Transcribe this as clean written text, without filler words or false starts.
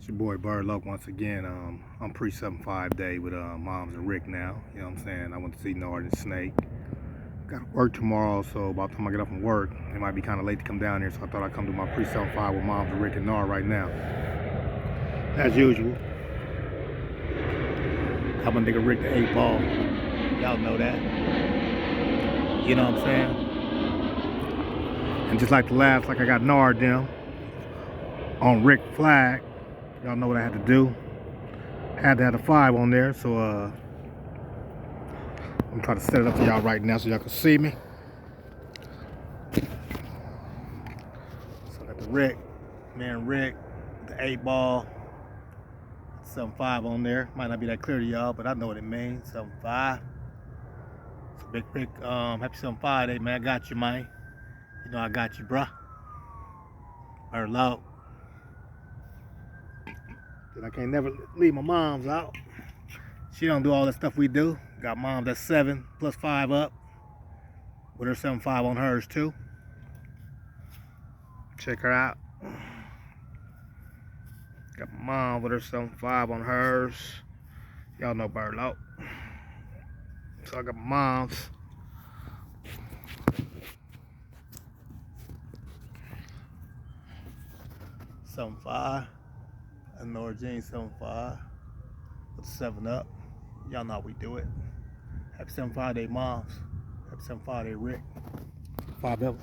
It's your boy Bird Lop once again. I'm pre-7-5 day with Moms and Ricc now. You know what I'm saying? I went to see Nard and Snake. Got to work tomorrow, so by the time I get up from work, it might be kind of late to come down here. So I thought I'd come do my pre-7-5 with Moms and Ricc and Nard right now. As usual. I'm gonna nigga Ricc the 8 ball. Y'all know that. You know what I'm saying? And just like the last, like I got Nard them on Ricc flag. Y'all know what I had to do. Had to have the 5 on there, so I'm trying to set it up for y'all right now so y'all can see me. So I got the Ricc, man Ricc, the 8 ball, 7-5 on there. Might not be that clear to y'all, but I know what it means. 7-5. So Big Ricc, happy 7-5 day, man. I got you, man. You know I got you, bruh. Bird Lop. I can't never leave my moms out. She don't do all the stuff we do. Got mom that's 7 plus 5 up with her 7-5 on hers too. Check her out. Got my mom with her 7-5 on hers. Y'all know Bird Lop. So I got my mom's. $7-5. And Nord Jean 7-5 with 7 up. Y'all know how we do it. Happy 7-5 day moms. Happy 7-5 day Ricc. 5 up.